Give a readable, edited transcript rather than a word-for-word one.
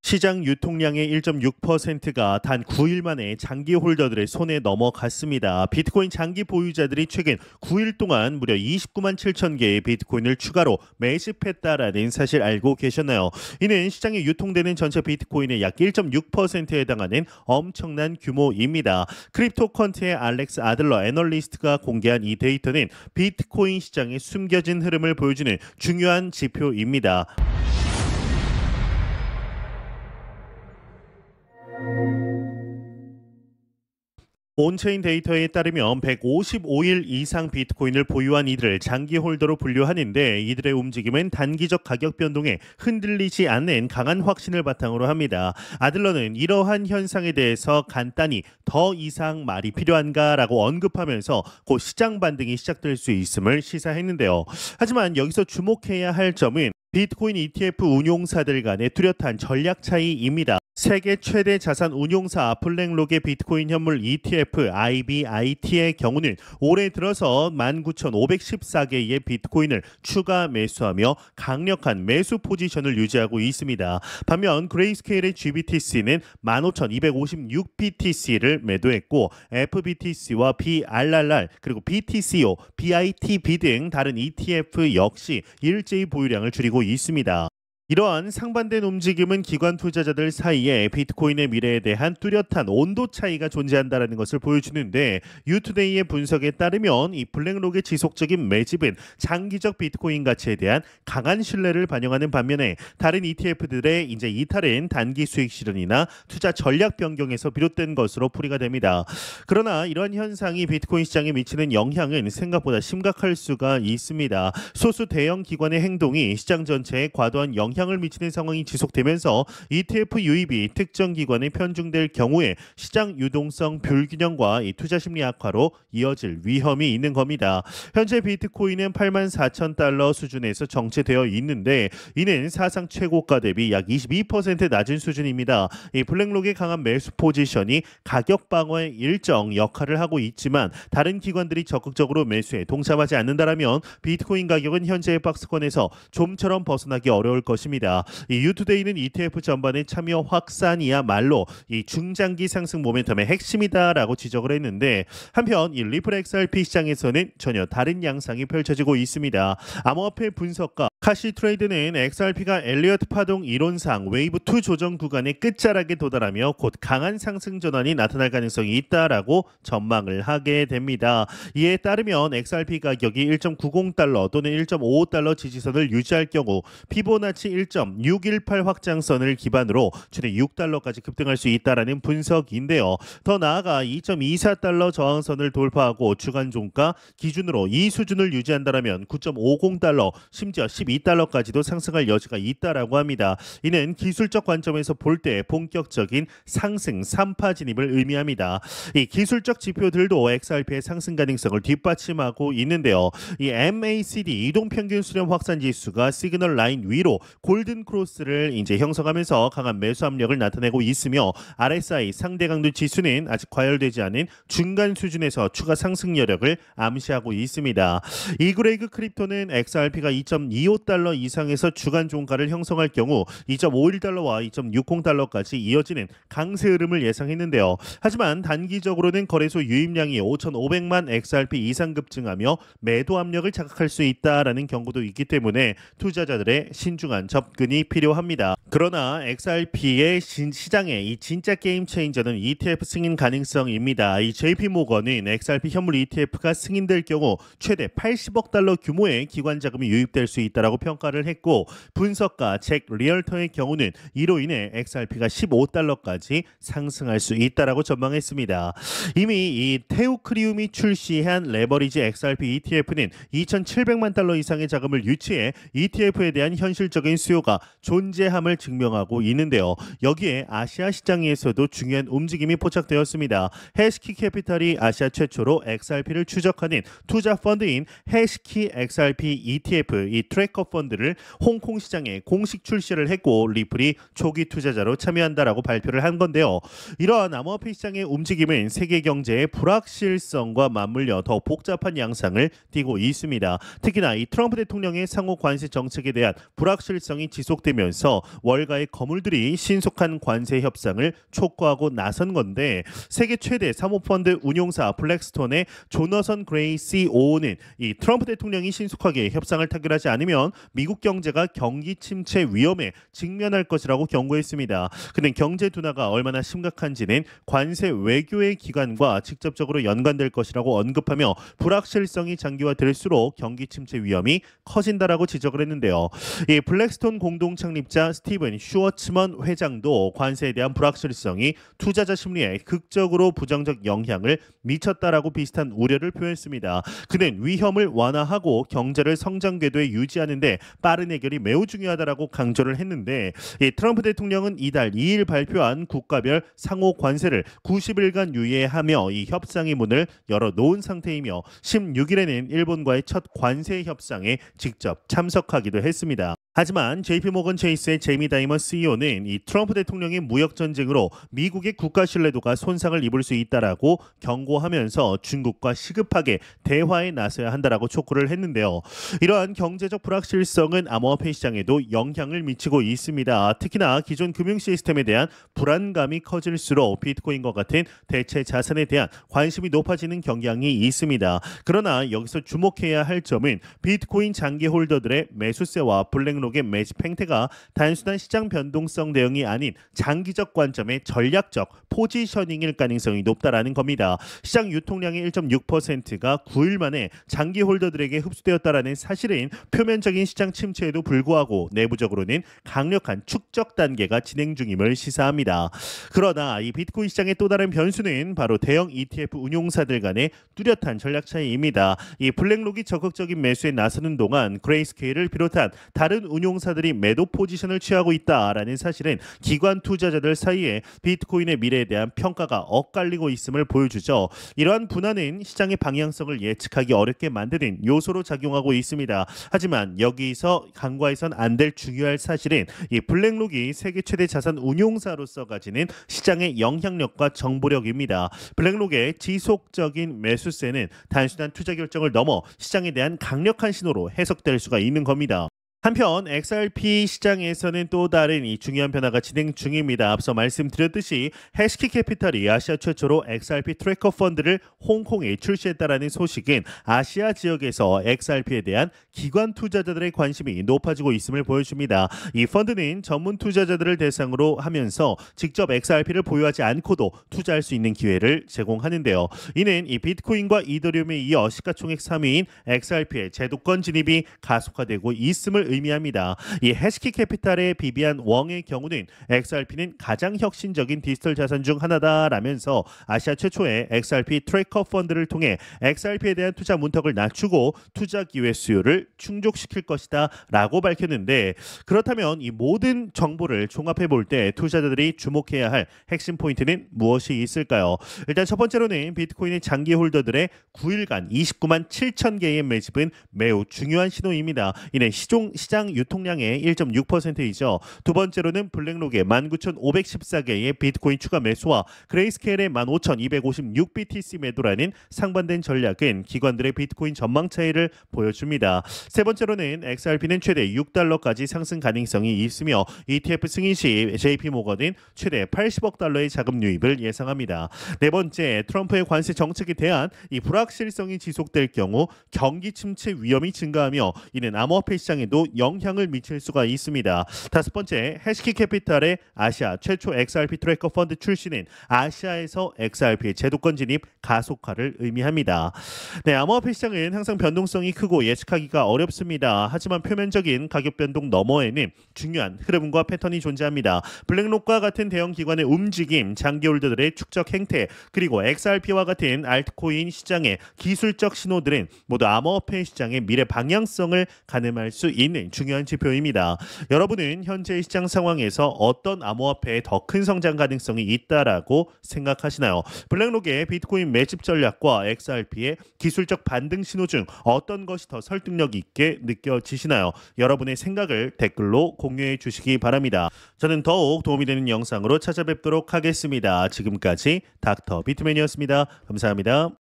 시장 유통량의 1.6%가 단 9일 만에 장기 홀더들의 손에 넘어갔습니다. 비트코인 장기 보유자들이 최근 9일 동안 무려 29만 7천 개의 비트코인을 추가로 매집했다라는 사실 알고 계셨나요? 이는 시장에 유통되는 전체 비트코인의 약 1.6%에 해당하는 엄청난 규모입니다. 크립토컨트의 알렉스 아들러 애널리스트가 공개한 이 데이터는 비트코인 시장의 숨겨진 흐름을 보여주는 중요한 지표입니다. 온체인 데이터에 따르면 155일 이상 비트코인을 보유한 이들을 장기 홀더로 분류하는데, 이들의 움직임은 단기적 가격 변동에 흔들리지 않는 강한 확신을 바탕으로 합니다. 아들러는 이러한 현상에 대해서 간단히 더 이상 말이 필요한가라고 언급하면서 곧 시장 반등이 시작될 수 있음을 시사했는데요. 하지만 여기서 주목해야 할 점은 비트코인 ETF 운용사들 간의 뚜렷한 전략 차이입니다. 세계 최대 자산 운용사 블랙록의 비트코인 현물 ETF IBIT의 경우는 올해 들어서 19,514개의 비트코인을 추가 매수하며 강력한 매수 포지션을 유지하고 있습니다. 반면 그레이스케일의 GBTC는 15,256BTC를 매도했고, FBTC와 BRRR 그리고 BTCO, BITB 등 다른 ETF 역시 일제히 보유량을 줄이고 있습니다. 이러한 상반된 움직임은 기관 투자자들 사이에 비트코인의 미래에 대한 뚜렷한 온도 차이가 존재한다는 것을 보여주는데, 유투데이의 분석에 따르면 이 블랙록의 지속적인 매집은 장기적 비트코인 가치에 대한 강한 신뢰를 반영하는 반면에 다른 ETF들의 이제 이탈은 단기 수익 실현이나 투자 전략 변경에서 비롯된 것으로 풀이가 됩니다. 그러나 이러한 현상이 비트코인 시장에 미치는 영향은 생각보다 심각할 수가 있습니다. 소수 대형 기관의 행동이 시장 전체에 과도한 영향을 미치는 상황이 지속되면서 ETF 유입이 특정 기관에 편중될 경우에 시장 유동성 불균형과 이 투자 심리 악화로 이어질 위험이 있는 겁니다. 현재 비트코인은 84,000달러 수준에서 정체되어 있는데, 이는 사상 최고가 대비 약 22% 낮은 수준입니다. 이 블랙록의 강한 매수 포지션이 가격 방어에 일정 역할을 하고 있지만, 다른 기관들이 적극적으로 매수에 동참하지 않는다면 비트코인 가격은 현재의 박스권에서 좀처럼 벗어나기 어려울 것입니다. 이 유투데이는 ETF 전반의 참여 확산이야말로 이 중장기 상승 모멘텀의 핵심이다라고 지적을 했는데, 한편 이 리플 XRP 시장에서는 전혀 다른 양상이 펼쳐지고 있습니다. 암호화폐 분석가 카시 트레이드는 XRP가 엘리어트 파동 이론상 웨이브 2 조정 구간의 끝자락에 도달하며 곧 강한 상승 전환이 나타날 가능성이 있다라고 전망을 하게 됩니다. 이에 따르면 XRP 가격이 1.90달러 또는 1.55달러 지지선을 유지할 경우 피보나치 1.618 확장선을 기반으로 최대 6달러까지 급등할 수 있다라는 분석인데요. 더 나아가 2.24달러 저항선을 돌파하고 주간 종가 기준으로 이 수준을 유지한다면 9.50달러 심지어 12달러까지도 상승할 여지가 있다라고 합니다. 이는 기술적 관점에서 볼 때 본격적인 상승 3파 진입을 의미합니다. 이 기술적 지표들도 XRP의 상승 가능성을 뒷받침하고 있는데요. 이 MACD 이동평균 수렴 확산 지수가 시그널 라인 위로 골든 크로스를 이제 형성하면서 강한 매수 압력을 나타내고 있으며, RSI 상대 강도 지수는 아직 과열되지 않은 중간 수준에서 추가 상승 여력을 암시하고 있습니다. 이그레이그 크립토는 XRP가 2.25달러 이상에서 주간 종가를 형성할 경우 2.51달러와 2.60달러까지 이어지는 강세 흐름을 예상했는데요. 하지만 단기적으로는 거래소 유입량이 5,500만 XRP 이상 급증하며 매도 압력을 자극할 수 있다라는 경고도 있기 때문에 투자자들의 신중한 접근이 필요합니다. 그러나 XRP의 시장의 이 진짜 게임 체인저는 ETF 승인 가능성입니다. 이 JP모건은 XRP 현물 ETF가 승인될 경우 최대 80억 달러 규모의 기관 자금이 유입될 수 있다라고 평가를 했고, 분석가 잭 리얼터의 경우는 이로 인해 XRP가 15달러까지 상승할 수 있다라고 전망했습니다. 이미 이 테우크리움이 출시한 레버리지 XRP ETF는 2,700만 달러 이상의 자금을 유치해 ETF에 대한 현실적인 수요가 존재함을 증명하고 있는데요. 여기에 아시아 시장에서도 중요한 움직임이 포착되었습니다. 해시키 캐피탈이 아시아 최초로 XRP를 추적하는 투자 펀드인 해시키 XRP ETF 이 트래커 트래커 펀드를 홍콩 시장에 공식 출시를 했고 리플이 초기 투자자로 참여한다라고 발표를 한 건데요. 이러한 암호화폐 시장의 움직임은 세계 경제의 불확실성과 맞물려 더 복잡한 양상을 띠고 있습니다. 특히나 이 트럼프 대통령의 상호 관세 정책에 대한 불확실성이 지속되면서 월가의 거물들이 신속한 관세 협상을 촉구하고 나선 건데 세계 최대 사모펀드 운용사 블랙스톤의 조너선 그레이 CEO는 이 트럼프 대통령이 신속하게 협상을 타결하지 않으면 미국 경제가 경기 침체 위험에 직면할 것이라고 경고했습니다. 그는 경제 둔화가 얼마나 심각한지는 관세 외교의 기간과 직접적으로 연관될 것이라고 언급하며 불확실성이 장기화될수록 경기 침체 위험이 커진다라고 지적을 했는데요. 이 블랙스톤 공동 창립자 스티븐 슈워츠먼 회장도 관세에 대한 불확실성이 투자자 심리에 극적으로 부정적 영향을 미쳤다라고 비슷한 우려를 표했습니다. 그는 위험을 완화하고 경제를 성장 궤도에 유지하는 데 빠른 해결이 매우 중요하다라고 강조를 했는데 이 트럼프 대통령은 이달 2일 발표한 국가별 상호 관세를 90일간 유예하며 이 협상의 문을 열어놓은 상태이며 16일에는 일본과의 첫 관세 협상에 직접 참석하기도 했습니다. 하지만 JP모건 체이스의 제이미 다이먼 CEO는 이 트럼프 대통령의 무역 전쟁으로 미국의 국가 신뢰도가 손상을 입을 수 있다라고 경고하면서 중국과 시급하게 대화에 나서야 한다라고 촉구를 했는데요. 이러한 경제적 불확실성은 암호화폐 시장에도 영향을 미치고 있습니다. 특히나 기존 금융 시스템에 대한 불안감이 커질수록 비트코인과 같은 대체 자산에 대한 관심이 높아지는 경향이 있습니다. 그러나 여기서 주목해야 할 점은 비트코인 장기 홀더들의 매수세와 블랙록의 매집 행태가 단순한 시장 변동성 대응이 아닌 장기적 관점의 전략적 포지셔닝일 가능성이 높다라는 겁니다. 시장 유통량의 1.6%가 9일 만에 장기 홀더들에게 흡수되었다라는 사실은 표면적인 시장 침체에도 불구하고 내부적으로는 강력한 축적 단계가 진행 중임을 시사합니다. 그러나 이 비트코인 시장의 또 다른 변수는 바로 대형 ETF 운용사들 간의 뚜렷한 전략 차이입니다. 이 블랙록이 적극적인 매수에 나서는 동안 그레이스케일을 비롯한 다른 운용사들이 매도 포지션을 취하고 있다라는 사실은 기관 투자자들 사이에 비트코인의 미래에 대한 평가가 엇갈리고 있음을 보여주죠. 이러한 분화는 시장의 방향성을 예측하기 어렵게 만드는 요소로 작용하고 있습니다. 하지만 여기서 간과해선 안 될 중요한 사실은 이 블랙록이 세계 최대 자산 운용사로서 가지는 시장의 영향력과 정보력입니다. 블랙록의 지속적인 매수세는 단순한 투자 결정을 넘어 시장에 대한 강력한 신호로 해석될 수가 있는 겁니다. 한편 XRP 시장에서는 또 다른 이 중요한 변화가 진행 중입니다. 앞서 말씀드렸듯이 해시키 캐피탈이 아시아 최초로 XRP 트래커 펀드를 홍콩에 출시했다라는 소식은 아시아 지역에서 XRP에 대한 기관 투자자들의 관심이 높아지고 있음을 보여줍니다. 이 펀드는 전문 투자자들을 대상으로 하면서 직접 XRP를 보유하지 않고도 투자할 수 있는 기회를 제공하는데요. 이는 이 비트코인과 이더리움에 이어 시가총액 3위인 XRP의 제도권 진입이 가속화되고 있음을 의미합니다. 이 해시키 캐피탈의 비비안 웡의 경우는 XRP는 가장 혁신적인 디지털 자산 중 하나다라면서 아시아 최초의 XRP 트래커 펀드를 통해 XRP에 대한 투자 문턱을 낮추고 투자 기회 수요를 충족시킬 것이다 라고 밝혔는데 그렇다면 이 모든 정보를 종합해 볼 때 투자자들이 주목해야 할 핵심 포인트는 무엇이 있을까요? 일단 첫 번째로는 비트코인의 장기 홀더들의 9일간 29만 7천 개의 매집은 매우 중요한 신호입니다. 이는 시장 유통량의 1.6%이죠. 두 번째로는 블랙록의 19,514개의 비트코인 추가 매수와 그레이스케일의 15,256BTC 매도라는 상반된 전략은 기관들의 비트코인 전망 차이를 보여줍니다. 세 번째로는 XRP는 최대 $6까지 상승 가능성이 있으며 ETF 승인 시 JP모건은 최대 80억 달러의 자금 유입을 예상합니다. 네 번째, 트럼프의 관세 정책에 대한 이 불확실성이 지속될 경우 경기 침체 위험이 증가하며 이는 암호화폐 시장에도 영향을 미칠 수가 있습니다. 다섯 번째, 해시키 캐피탈의 아시아 최초 XRP 트래커 펀드 출시는 아시아에서 XRP의 제도권 진입 가속화를 의미합니다. 네, 암호화폐 시장은 항상 변동성이 크고 예측하기가 어렵습니다. 하지만 표면적인 가격 변동 너머에는 중요한 흐름과 패턴이 존재합니다. 블랙록과 같은 대형 기관의 움직임, 장기 홀더들의 축적 행태, 그리고 XRP와 같은 알트코인 시장의 기술적 신호들은 모두 암호화폐 시장의 미래 방향성을 가늠할 수 있는 있는 중요한 지표입니다. 여러분은 현재 시장 상황에서 어떤 암호화폐에 더 큰 성장 가능성이 있다라고 생각하시나요? 블랙록의 비트코인 매집 전략과 XRP의 기술적 반등 신호 중 어떤 것이 더 설득력 있게 느껴지시나요? 여러분의 생각을 댓글로 공유해 주시기 바랍니다. 저는 더욱 도움이 되는 영상으로 찾아뵙도록 하겠습니다. 지금까지 닥터 비트맨이었습니다. 감사합니다.